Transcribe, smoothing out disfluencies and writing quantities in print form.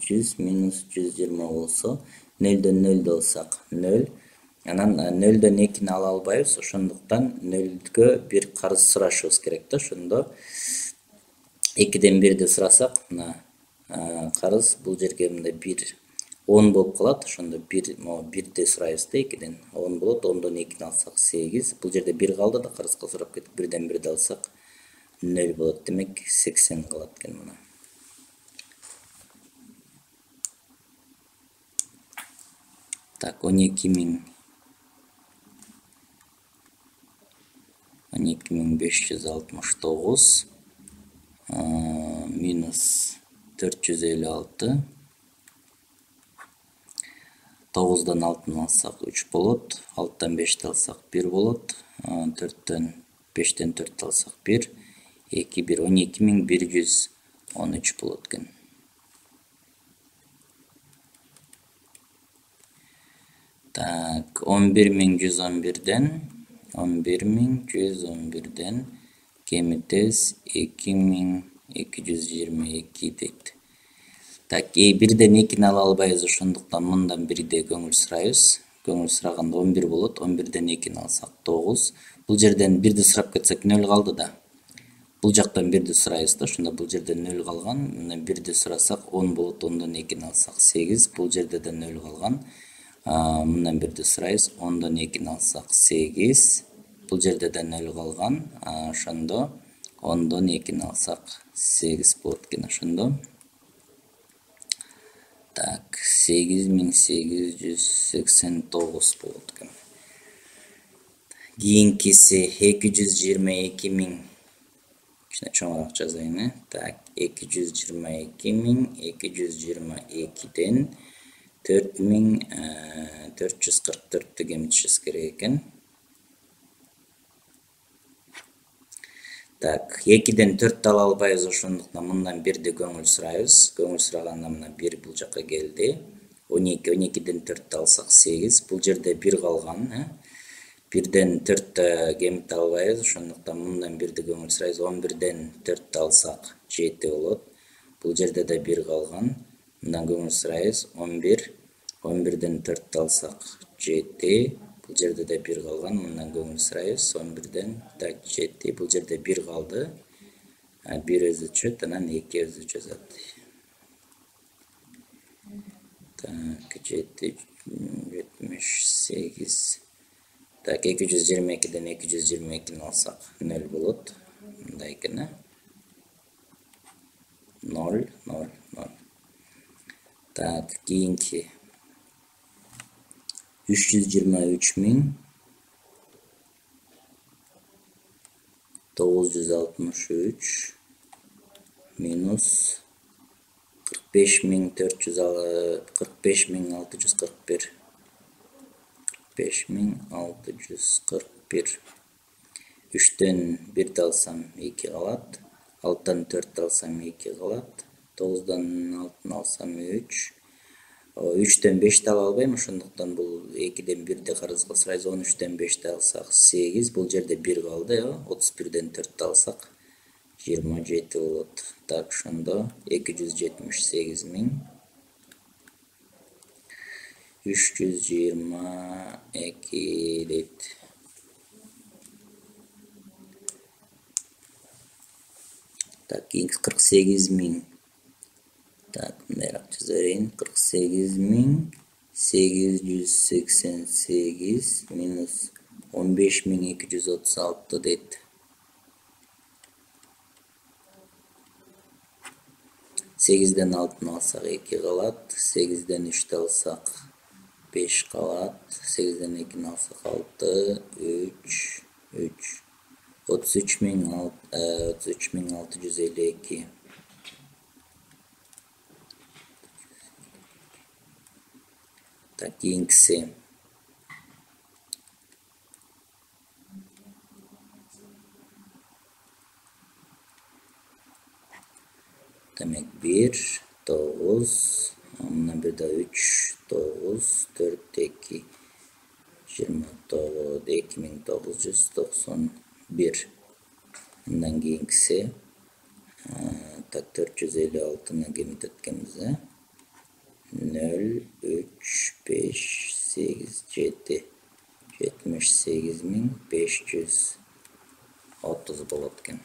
100 минус 120 болсо 0-дөн 0 алсак 0. Анан 0-дөн 2-ни ала албайбыз, ошондуктан 0-гө 1 карыз сурашыбыз керек да. Ошондо 2-ден 1-ди сурасак, мына карыз бул жерге мындай 1 10 болуп калат. Ошондо 1-ди сурайбыз да, 2-ден 10 болот. 10-дон 2-ни алсак 8. Бул жерде 1 калды да, карызга сурап кетип 1-ден 1-ди алсак 0 болот. Демек 80 калат экен мына. Так, 12569 минус 456. 9-дан 6-ны алсак 3 болот. 6-дан 5-ти алсак 1 болот. 4-төн 5-тен 4 алсак 1. 2, 1, 12113 болот экен. Так, 11111'den кемитес 2222 дейт. Так, 1-ден 2-ни ала албайбыз, ошондуктан мындан 1-де көңүл сурайбыз. Көңүл сураганда 11 болот. 11-ден 2-ни алсак 9. Бул жерден 1-ди сурап кетсек 0 калды да. Бул жактан 1-ди сурайбыз да, ошондо бул жерде 0 калган. Мына 1-ди сурасак 10 болот. 10-дон 2-ни алсак 8. Бул жерде да 0 калган. Мындан 1-ди сурайбыз. 10-дон 2-ни алсак 8. Бул жерде да 0 калган. Ошондо 10-дон 2-ни алсак 8 болот экен. Ошондо так, 8889 болот экен. Кийинкиси 222.000. Кичине чоңураак жазайын. Так, 222.222'ден 4444'тү кемитишибиз керек экен. Так, 2-ден 4 ала албайбыз, ошондуктан мындан 1-ди көңүл сурайбыз. Көңүл сураганда мына 1 бул жакка келди. 12, 12-ден 4 алсак 8. Бул жерде 1 калган. 1-ден 4 кемите албайбыз, ошондуктан мындан 1-ди көңүл сурайбыз. 11-ден 4 алсак 7 болот. Бул жерде да 1 калган. Мындан көңүл сурайбыз. 11. 11-ден 4 алсак 7. Бул жерде да 1 калган. Мындан көңүл сурайбыз. 11-ден 7. Бул жерде 1 калды. 1 өзү чөт, анан 2 өзү жазат. Так, 7, 78. Так, 222'ден 222'ни алсак 0 болот. Мындай экен. 0, 0, 0. Так, кийинки 323.963 минус 45.641. 45.641. 3-төн 1-ди алсам 2 калат. 6-дан 4 алсам 2 калат. 9-дан 6-ны алсам 3. 3-төн 5-ти ала албайм, ошондуктан бул 2-ден 1-ди карызга сурайбыз. 13-төн 5-ти алсак 8. Бул жерде 1 калды. 31-ден 4-ти алсак 27 болот. Так, ошондо 278.322 дейт. Так, 48.000. Так, мындайраак жаза берейин. 48.888 минус 15.236 дейт. 8-ден 6-ны алсак 2 калат. 8-ден 3-тү алсак 5 калат. 8-ден 2-ни алсак 6, 3, 3. 33.652. Так, кийинкиси демек 1, 9, мындан бир да 3, 9, 4, 2, 29, 2991. Мындан кийинкиси так 456-ны кемитет экенбиз. 0,357 78.530 болот экен.